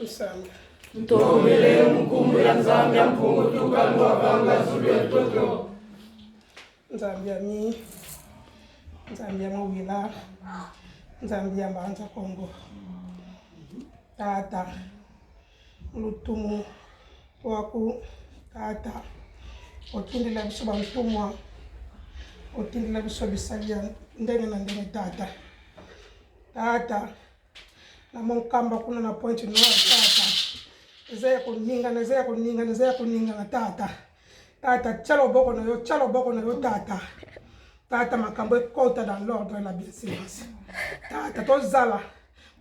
Tuseme. Mtombele mkumbu ya nzambi ya mpungu tukanwa vanga zulu ya toto. Nzambi ya mi. Nzambi ya mawila. Nzambi ya mbanza Kongo. Tata. Lutumu. Waku. Tata. Otindila biso bantumwa. Otindila biso bisalia. Ndenge na ndenge tata. Tata. Na monkamba kuna na pointi noa tata. Zaya kuninga na tata. Tata, chalo boko na yo tata. Tata makambo ekota dans l'ordre et la bienséance. Tata tozala.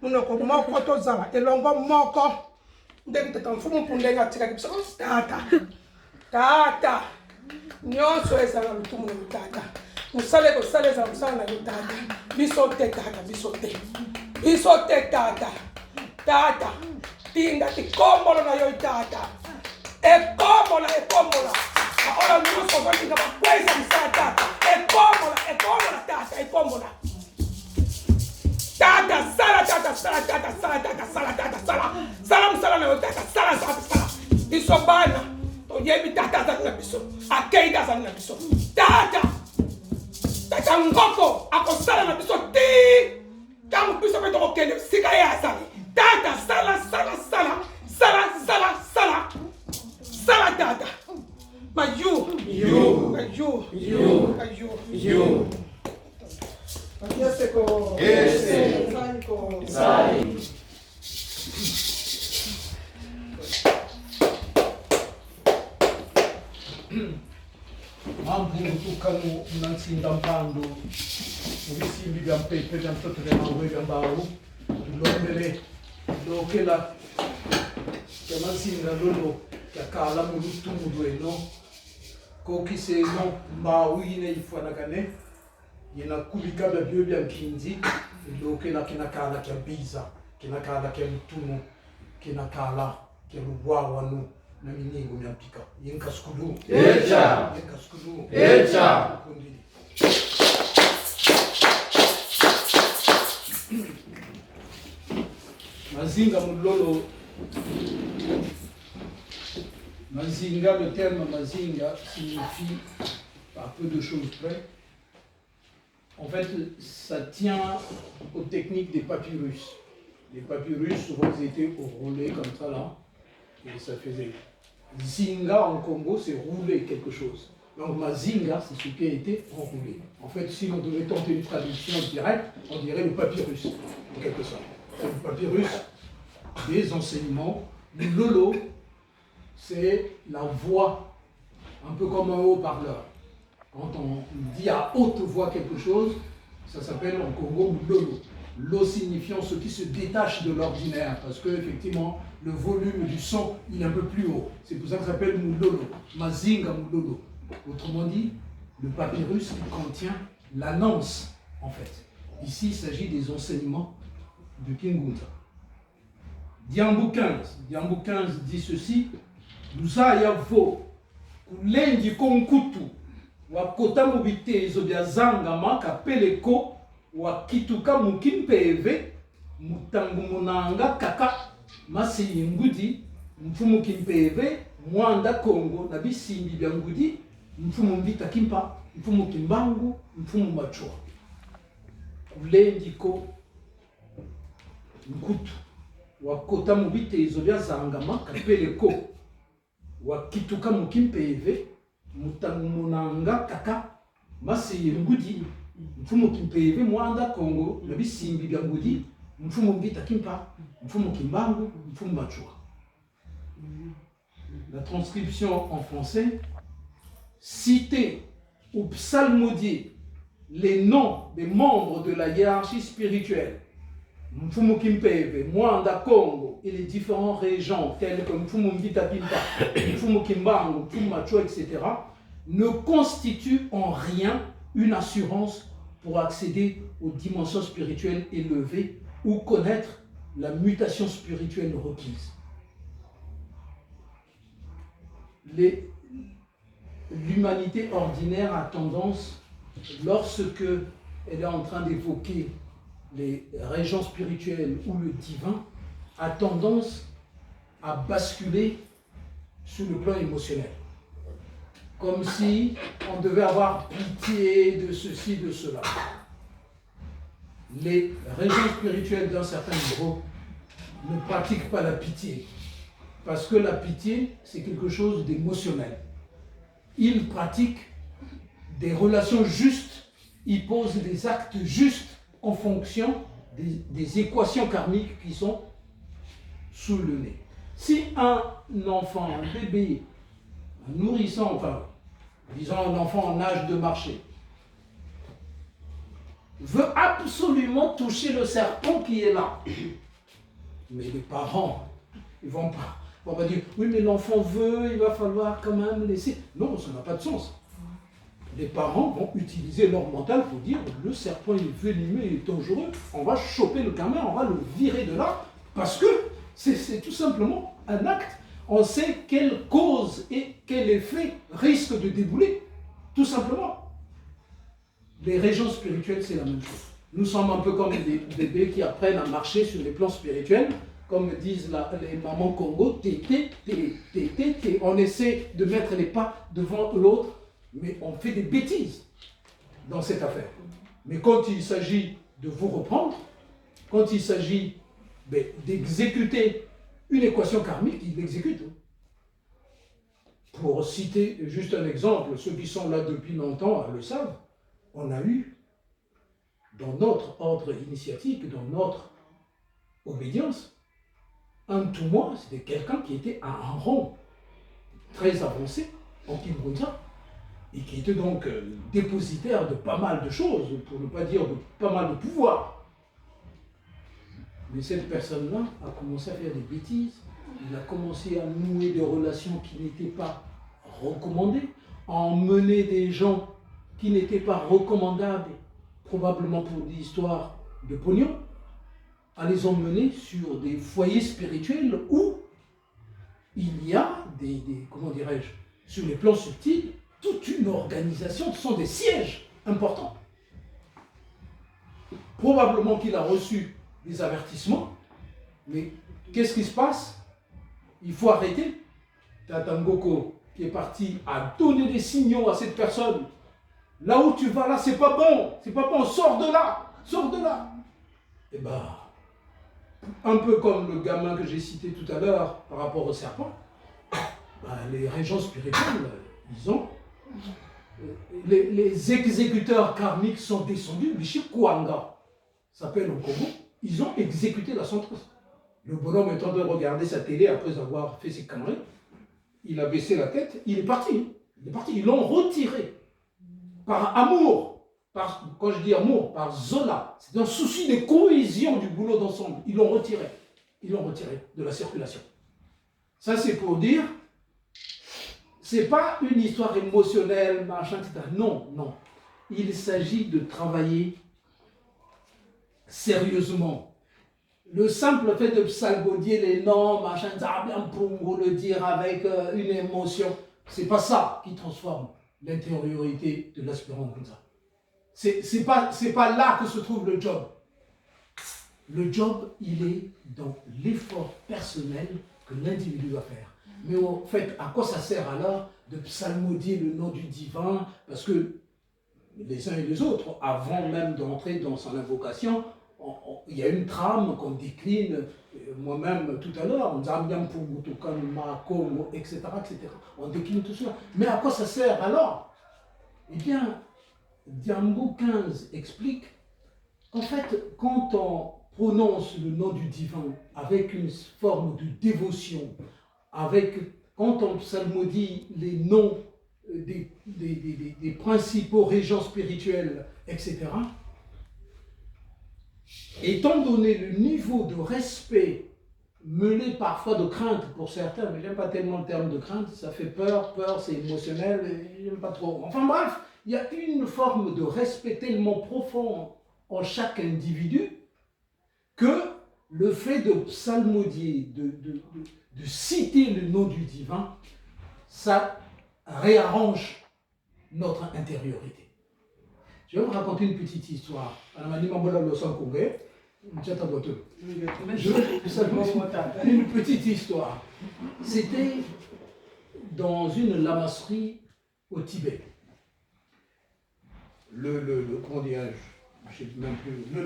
Munoko moko tozala. Elongo moko. Ndenge tata mfumu pundenga tika kibiso. Tata. Tata. Nyonso ezala lutumu na yo tata. Musale ko sale za musala na yo tata. Biso te tata, biso te. Biso te tata. Tata. Tinga tikombolo na yo tata. Ekombola. Ahora nyuso valinga bakweza msala tata. Ekombola tata, ekombola. Tata, sala. Sala msala na yo tata, sala. Biso bana. Toyebi tata za biso. Akeida za biso. Tata. Tata ngoko akosala na biso ti. Tangu biso beto okende sika ya asali. Tata, sala. Sala tata. Ma you. Yeseko. Zai. Mambo tukanu mnansinda mpando. Ubisimbi bya mpepe bya mtoto bya mawe bya mbaru. Lombele. Lokela. Kamasinga lolo. Yakala mulutu mudweno. Koki seno mawine ifanakane. Yena kubika bya byo bya mkinzi. Lokela kinakala kya biza. Kinakala kya mutumu. Kinakala kya lubwawanu. Na miningo myampika. Yenka skulu. Echa. Kundili. Mazinga mulolo. Mazinga, le terme mazinga signifie à peu de choses près. En fait, ça tient aux techniques des papyrus. Les papyrus, souvent, ils étaient roulés comme ça là. Et ça faisait. Zinga en Congo, c'est rouler quelque chose. Donc mazinga, c'est ce qui a été enroulé. En fait, si on devait tenter une traduction directe, on dirait le papyrus, en quelque sorte. Le papyrus, des enseignements. Le lolo, c'est la voix, un peu comme un haut-parleur. Quand on dit à haute voix quelque chose, ça s'appelle en Congo lolo. Lo signifiant ce qui se détache de l'ordinaire, parce que effectivement le volume du son il est un peu plus haut. C'est pour ça que ça s'appelle mulolo, mazinga mulolo. Autrement dit, le papyrus qui contient l'annonce en fait. Ici il s'agit des enseignements de Kingunza. Diambu 15 dit ceci: Luzaya vo kulengi konkutu wakota mubitezo bya zanga maka peleko wakituka mukimpeve mutangu munanga kaka masi ngudi mfumu kimpeve mwanda Kongo na bisimbi bya ngudi mfumu mbita kimpa mfumu kimbangu mfumu machwa kulengi ko nkutu wakota mubitezo bya zanga maka peleko wakituka mukimpeve mutangu munanga kaka masi ngudi mfumu kimpeve mwanda Kongo na bisimbi bya ngudi mfumu mbita kimpa mfumu kimbangu mfumu machua. La transcription en français: citer ou psalmodier les noms des membres de la hiérarchie spirituelle mfumu kimpeve mwanda Kongo et les différents régents tels que mfumu mbita kimpa mfumu kimbangu mfumu machua, etc. ne constitue en rien une assurance pour accéder aux dimensions spirituelles élevées ou connaître la mutation spirituelle requise. L'humanité ordinaire a tendance, lorsque elle est en train d'évoquer les régents spirituels ou le divin, a tendance à basculer sur le plan émotionnel. Comme si on devait avoir pitié de ceci, de cela. Les régents spirituels d'un certain niveau ne pratiquent pas la pitié. Parce que la pitié, c'est quelque chose d'émotionnel. Ils pratiquent des relations justes, ils posent des actes justes en fonction des équations karmiques qui sont sous le nez. Si un enfant, un bébé, un nourrisson, enfin, disons un enfant en âge de marcher, veut absolument toucher le serpent qui est là, mais les parents, ils ne vont pas dire, oui mais l'enfant veut, il va falloir quand même laisser. Non, ça n'a pas de sens. Les parents vont utiliser leur mental pour dire, le serpent il est venimeux, il est dangereux, on va choper le gamin, on va le virer de là, parce que c'est tout simplement un acte. On sait quelle cause et quel effet risque de débouler, tout simplement. Les régents spirituels, c'est la même chose. Nous sommes un peu comme des bébés qui apprennent à marcher sur les plans spirituels, comme disent les mamans Congo, tété, tété. On essaie de mettre les pas devant l'autre, mais on fait des bêtises dans cette affaire. Mais quand il s'agit de vous reprendre, quand il s'agit d'exécuter une équation karmique, il l'exécute. Pour citer juste un exemple, ceux qui sont là depuis longtemps le savent, on a eu, dans notre ordre initiatique, dans notre obédience, un Tumwa, c'était quelqu'un qui était à un rang très avancé en Kimbunza, et qui était donc dépositaire de pas mal de choses, pour ne pas dire de pas mal de pouvoir. Mais cette personne-là a commencé à faire des bêtises, il a commencé à nouer des relations qui n'étaient pas recommandées, à emmener des gens qui n'étaient pas recommandables, probablement pour des histoires de pognon, à les emmener sur des foyers spirituels où il y a comment dirais-je, sur les plans subtils, toute une organisation, ce sont des sièges importants. Probablement qu'il a reçu des avertissements, mais qu'est-ce qui se passe? Il faut arrêter. Tatangoko qui est parti à donner des signaux à cette personne. Là où tu vas, là, c'est pas bon, sors de là, sors de là. Et bien, un peu comme le gamin que j'ai cité tout à l'heure par rapport au serpent, les régents spirituels, ils ont, les exécuteurs karmiques sont descendus, les Shikwanga s'appelle au Congo, ils ont exécuté la sentence. Le bonhomme est en train de regarder sa télé après avoir fait ses conneries, il a baissé la tête, il est parti, ils l'ont retiré. Par amour, quand je dis amour, par Zola, c'est un souci de cohésion du boulot d'ensemble. Ils l'ont retiré de la circulation. Ça, c'est pour dire, c'est pas une histoire émotionnelle, machin, etc. Non. Il s'agit de travailler sérieusement. Le simple fait de psalmodier les noms, machin, pour le dire avec une émotion, c'est pas ça qui transforme l'intériorité de l'aspirant comme ça. C'est pas là que se trouve le job. Le job, il est dans l'effort personnel que l'individu va faire. Mais en fait, à quoi ça sert alors de psalmodier le nom du divin? Parce que les uns et les autres, avant même d'entrer dans son invocation, il y a une trame qu'on décline, moi-même tout à l'heure, etc. On décline tout cela. Mais à quoi ça sert alors? Eh bien, Diambo 15 explique qu'en fait, quand on prononce le nom du divin avec une forme de dévotion, quand on psalmodie les noms des principaux régents spirituels, etc., étant donné le niveau de respect mêlé parfois de crainte pour certains, mais j'aime pas tellement le terme de crainte, ça fait peur, c'est émotionnel, j'aime pas trop. Enfin bref, il y a une forme de respect tellement profond en chaque individu que le fait de psalmodier, de citer le nom du divin, ça réarrange notre intériorité. Je vais vous raconter une petite histoire. Une petite histoire. C'était dans une lamasserie au Tibet. Comment dirais-je, je ne sais même plus, le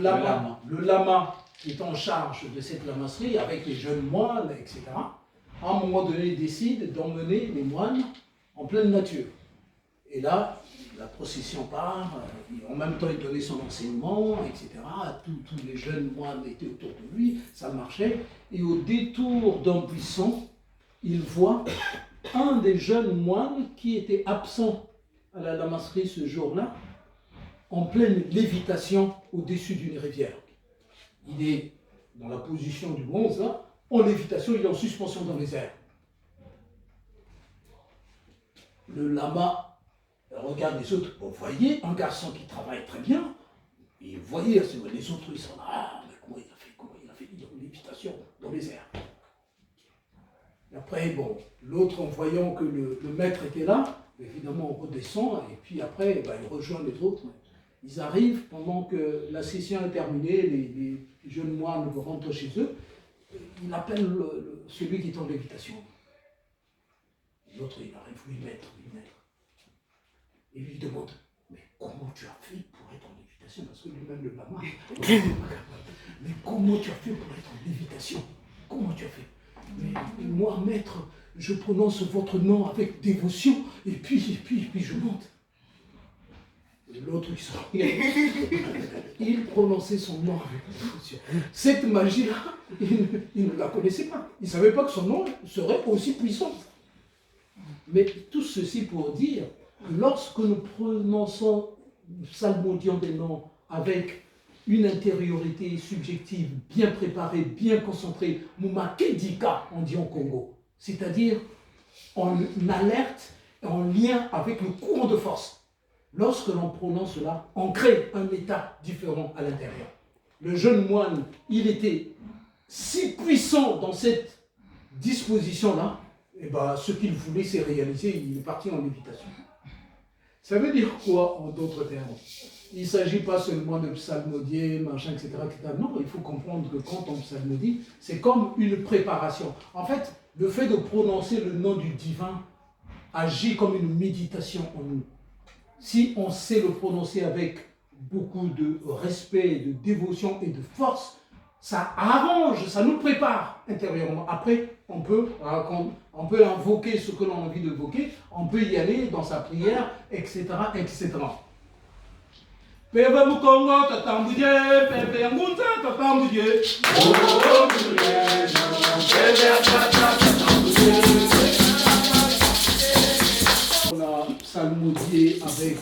lama qui est en charge de cette lamasserie avec les jeunes moines, etc., à un moment donné décide d'emmener les moines en pleine nature. Et là, la procession part, en même temps il donnait son enseignement, etc. Tous les jeunes moines étaient autour de lui, ça marchait. Et au détour d'un buisson, il voit un des jeunes moines qui était absent à la lamasserie ce jour-là, en pleine lévitation au-dessus d'une rivière. Il est dans la position du bronze, là, en lévitation, il est en suspension dans les airs. Le lama regarde les autres. Vous voyez, un garçon qui travaille très bien, et vous voyez, les autres, ils sont là, ah, mais comment il a fait, il est en lévitation dans les airs. Et après, bon, l'autre, en voyant que le maître était là, évidemment, on redescend, et puis après, il rejoint les autres. Ils arrivent pendant que la session est terminée, les jeunes moines rentrent chez eux. Il appelle celui qui est en lévitation. L'autre, il arrive, oui, maître. Et lui demande, mais comment tu as fait pour être en lévitation? Parce que lui-même, le lama, mais comment tu as fait pour être en lévitation? Comment tu as fait? Mais moi, maître, je prononce votre nom avec dévotion, et puis je monte. L'autre, il sort. Il prononçait son nom avec dévotion. Cette magie-là, il ne la connaissait pas. Il ne savait pas que son nom serait aussi puissant. Mais tout ceci pour dire, lorsque nous prononçons, psalmodions des noms avec une intériorité subjective bien préparée, bien concentrée, Mumakedika, on dit en Congo, c'est-à-dire en alerte, en lien avec le courant de force. Lorsque l'on prononce cela, on crée un état différent à l'intérieur. Le jeune moine, il était si puissant dans cette disposition-là, et ce qu'il voulait s'est réalisé, il est parti en lévitation. Ça veut dire quoi en d'autres termes? Il ne s'agit pas seulement de psalmodier, machin, etc., etc. Non, il faut comprendre que quand on psalmodie, c'est comme une préparation. En fait, le fait de prononcer le nom du divin agit comme une méditation en nous. Si on sait le prononcer avec beaucoup de respect, de dévotion et de force, ça arrange, ça nous prépare intérieurement. Après, on peut invoquer ce que l'on a envie d'évoquer, on peut y aller dans sa prière, etc., etc. Pebe Mukongo, tatambuje, pebe Ngunza, tatambuje. On a psalmodié avec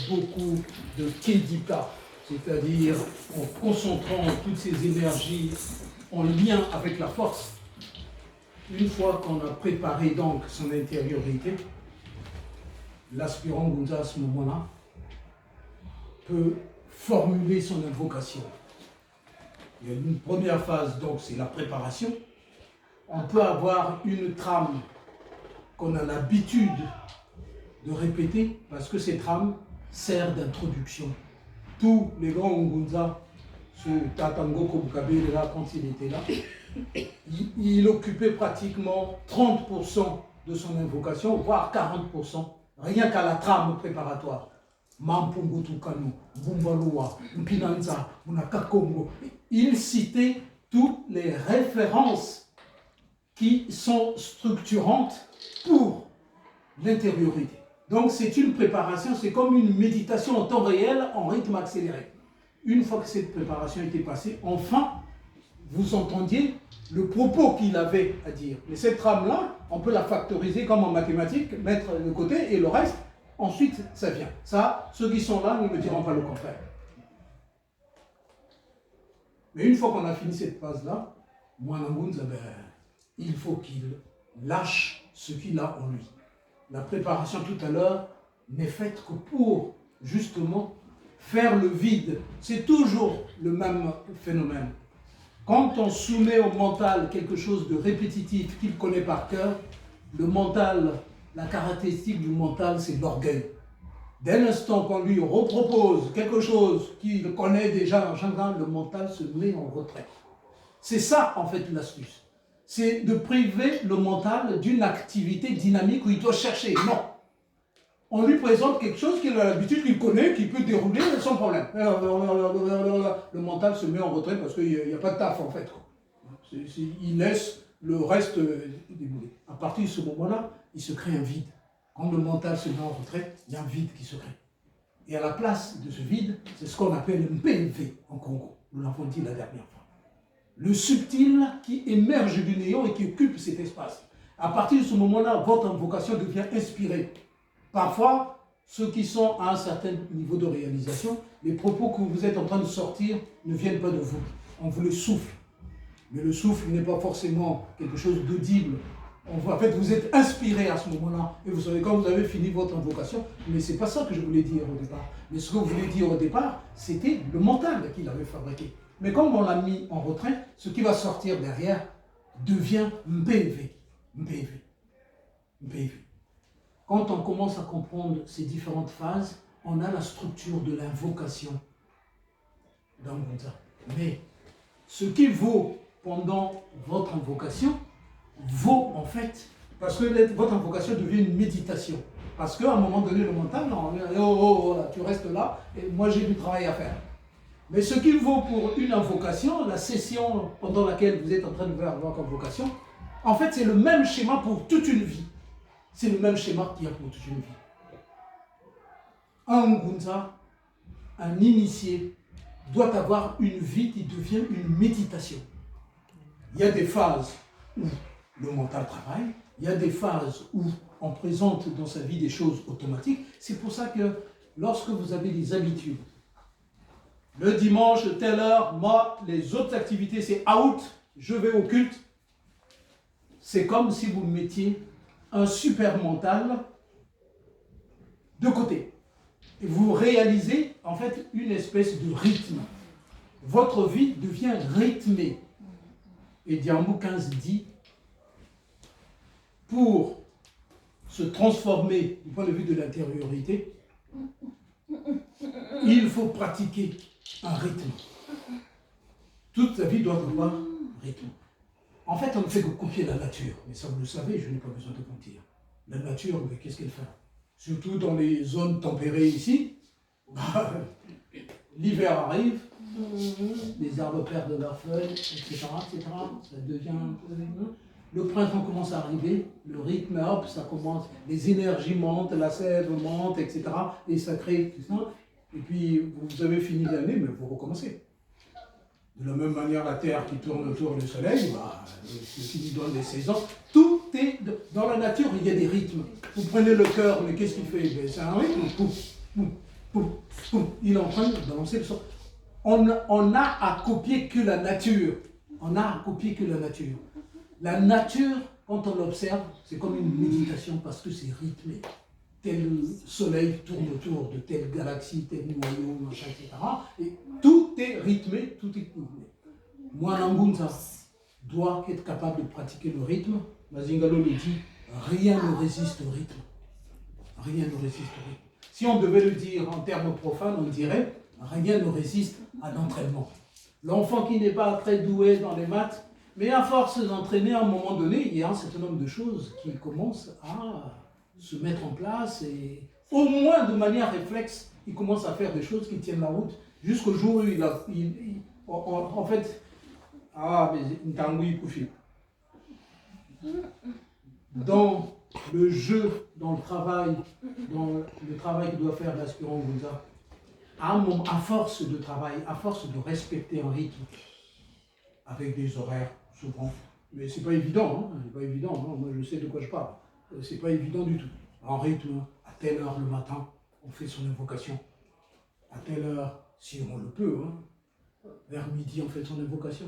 beaucoup de kedika, c'est-à-dire en concentrant toutes ces énergies en lien avec la force. Une fois qu'on a préparé donc son intériorité, l'aspirant Ngunza à ce moment-là peut formuler son invocation. Il y a une première phase, donc c'est la préparation. On peut avoir une trame qu'on a l'habitude de répéter parce que cette trame sert d'introduction. Tous les grands Ngunza, ce Tatango Kobukabele là, quand il était là, il occupait pratiquement 30% de son invocation, voire 40%, rien qu'à la trame préparatoire. Mampungutukanu, Bumbalua, Mpinanza, Munakakongo. Il citait toutes les références qui sont structurantes pour l'intériorité. Donc c'est une préparation, c'est comme une méditation en temps réel, en rythme accéléré. Une fois que cette préparation était passée, enfin, vous entendiez le propos qu'il avait à dire. Mais cette trame-là, on peut la factoriser comme en mathématiques, mettre de côté et le reste, ensuite, ça vient. Ça, ceux qui sont là ne me diront pas le contraire. Mais une fois qu'on a fini cette phase-là, Mwanangunza, il faut qu'il lâche ce qu'il a en lui. La préparation tout à l'heure n'est faite que pour, justement, faire le vide. C'est toujours le même phénomène. Quand on soumet au mental quelque chose de répétitif qu'il connaît par cœur, le mental, la caractéristique du mental, c'est l'orgueil. Dès l'instant qu'on lui repropose quelque chose qu'il connaît déjà en général, le mental se met en retrait. C'est ça, en fait, l'astuce. c'est de priver le mental d'une activité dynamique où il doit chercher. Non. On lui présente quelque chose qu'il a l'habitude, qu'il connaît, qu'il peut dérouler sans problème. Le mental se met en retrait parce qu'il n'y a pas de taf en fait. Il laisse le reste débouler. À partir de ce moment-là, il se crée un vide. Quand le mental se met en retrait, il y a un vide qui se crée. Et à la place de ce vide, c'est ce qu'on appelle un PNV en Congo. Nous l'avons dit la dernière fois. Le subtil qui émerge du néant et qui occupe cet espace. À partir de ce moment-là, votre invocation devient inspirée. Parfois, ceux qui sont à un certain niveau de réalisation, les propos que vous êtes en train de sortir ne viennent pas de vous. On vous le souffle. Mais le souffle n'est pas forcément quelque chose d'audible. En fait, vous êtes inspiré à ce moment-là. Et vous savez, quand vous avez fini votre invocation, mais ce n'est pas ça que je voulais dire au départ. Mais ce que vous voulez dire au départ, c'était le mental qu'il avait fabriqué. Mais comme on l'a mis en retrait, ce qui va sortir derrière devient MPV. MPV. MPV. Quand on commence à comprendre ces différentes phases, on a la structure de l'invocation dans le Bouddha. Mais ce qui vaut pendant votre invocation vaut en fait, parce que votre invocation devient une méditation. Parce qu'à un moment donné, le mental, non, là, tu restes là, et moi j'ai du travail à faire. Mais ce qui vaut pour une invocation, la session pendant laquelle vous êtes en train de faire votre invocation, en fait c'est le même schéma pour toute une vie. C'est le même schéma qu'il y a pour toute une vie. Un Ngunza, un initié, doit avoir une vie qui devient une méditation. Il y a des phases où le mental travaille, il y a des phases où on présente dans sa vie des choses automatiques. C'est pour ça que lorsque vous avez des habitudes, le dimanche, telle heure, moi, les autres activités, c'est out, je vais au culte. C'est comme si vous mettiez un super mental de côté. Et vous réalisez en fait une espèce de rythme. Votre vie devient rythmée. Et Diambu 15 dit, pour se transformer du point de vue de l'intériorité, il faut pratiquer un rythme. Toute sa vie doit avoir un rythme. En fait, on ne fait que copier la nature. Mais ça, vous le savez, je n'ai pas besoin de vous dire. La nature, mais qu'est-ce qu'elle fait? Surtout dans les zones tempérées ici, l'hiver arrive, les arbres perdent leurs feuilles, etc., etc. Ça devient un peu... Le printemps commence à arriver, le rythme, hop, ça commence, les énergies montent, la sève monte, etc. Et ça crée tout ça. Et puis, vous avez fini l'année, mais vous recommencez. De la même manière, la Terre qui tourne autour du Soleil, ce qui nous donne les saisons, tout est... Dans la nature, il y a des rythmes. Vous prenez le cœur, mais qu'est-ce qu'il fait? C'est un rythme. Pouf, pouf, pouf, pouf. Il est en train de balancer le son. On n'a à copier que la nature. On n'a à copier que la nature. La nature, quand on l'observe, c'est comme une méditation parce que c'est rythmé. Tel soleil tourne autour de telle galaxie, tel noyau, machin, etc. Et tout est rythmé, tout est rythmé. Mwanangunza doit être capable de pratiquer le rythme. Mazingalo le dit, rien ne résiste au rythme. Rien ne résiste au rythme. Si on devait le dire en termes profanes, on dirait, rien ne résiste à l'entraînement. L'enfant qui n'est pas très doué dans les maths, mais à force d'entraîner, à un moment donné, il y a un certain nombre de choses qui commencent à se mettre en place et au moins de manière réflexe, il commence à faire des choses qui tiennent la route jusqu'au jour où en fait, dans le jeu, dans le travail que doit faire l'aspirant Gunza, à force de travail, à force de respecter un rythme, avec des horaires souvent, mais c'est pas évident, hein, c'est pas évident, hein, moi je sais de quoi je parle, c'est pas évident du tout. En rythme, à telle heure le matin, on fait son invocation, à telle heure, si on le peut, hein, vers midi on fait son invocation,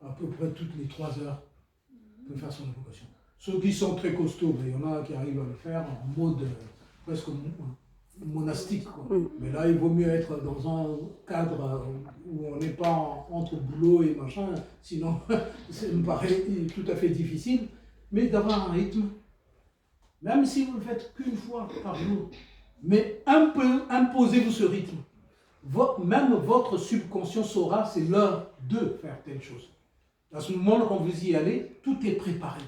à peu près toutes les 3 heures, on peut faire son invocation. Ceux qui sont très costauds, il y en a qui arrivent à le faire en mode presque monastique, quoi. Mais là il vaut mieux être dans un cadre où on n'est pas entre boulot et machin, sinon ça me paraît tout à fait difficile, mais d'avoir un rythme, même si vous ne le faites qu'une fois par jour, mais un peu imposez-vous ce rythme. Même votre subconscient saura c'est l'heure de faire telle chose. À ce moment-là, quand vous y allez, tout est préparé.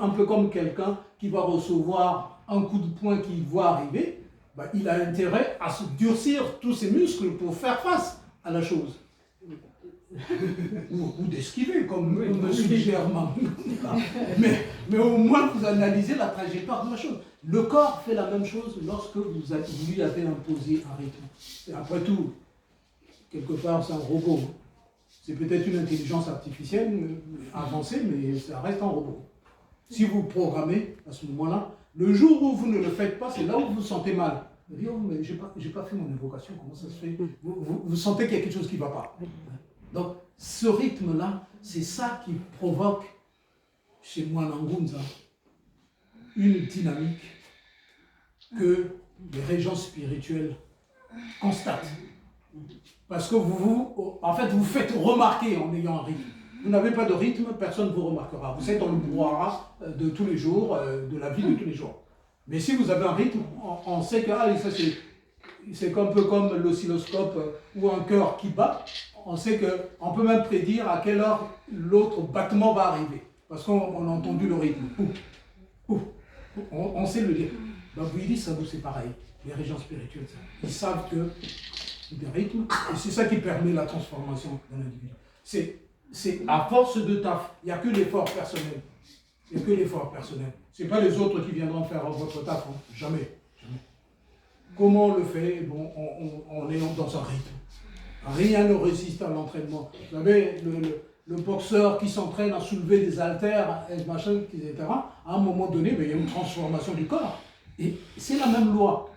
Un peu comme quelqu'un qui va recevoir un coup de poing qu'il voit arriver, bah, il a intérêt à se durcir tous ses muscles pour faire face à la chose. ou d'esquiver, comme me légèrement. mais au moins, vous analysez la trajectoire de la chose. Le corps fait la même chose lorsque vous lui avez imposé un rythme. Et après tout, quelque part, c'est un robot. C'est peut-être une intelligence artificielle avancée, mais ça reste un robot. Si vous programmez, à ce moment-là, le jour où vous ne le faites pas, c'est là où vous vous sentez mal. Vous dites, oh, mais j'ai pas fait mon invocation, comment ça se fait? Vous sentez quelque chose qui ne va pas. Donc, ce rythme-là, c'est ça qui provoque, chez moi, Ngunza, une dynamique que les régents spirituels constatent. Parce que en fait, vous faites remarquer en ayant un rythme. Vous n'avez pas de rythme, personne ne vous remarquera. Vous êtes dans le brouhaha de tous les jours, de la vie de tous les jours. Mais si vous avez un rythme, on sait que ça c'est un peu comme l'oscilloscope ou un cœur qui bat. On sait qu'on peut même prédire à quelle heure l'autre battement va arriver. Parce qu'on a entendu le rythme. On sait le dire. Donc vous dites, ça vous c'est pareil. Les régents spirituels, ils savent que c'est des rythmes. Et c'est ça qui permet la transformation d'un individu. C'est à force de taf. Il n'y a que l'effort personnel. Il n'y a que l'effort personnel. Ce n'est pas les autres qui viendront faire votre taf. Hein. Jamais. Comment on le fait? Bon, on est dans un rythme. Rien ne résiste à l'entraînement. Vous savez, le boxeur qui s'entraîne à soulever des haltères, etc., à un moment donné, il y a une transformation du corps. Et c'est la même loi.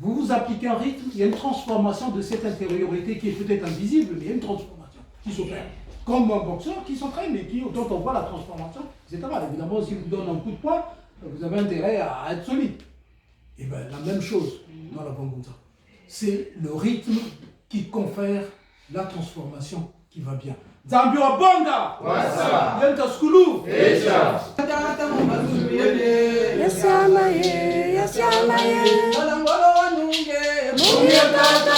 Vous appliquez un rythme, il y a une transformation de cette intériorité qui est peut-être invisible, mais il y a une transformation qui s'opère. Comme un boxeur qui s'entraîne et dont on voit la transformation, etc. Évidemment, si vous donne un coup de poing, vous avez intérêt à être solide. Et bien, la même chose dans la Bangunza. C'est le rythme qui confère la transformation qui va bien. Zambio Bonga! Wasa! Yenta Skulu! Echa! Yasamaye, Yasamaye, Mungu tata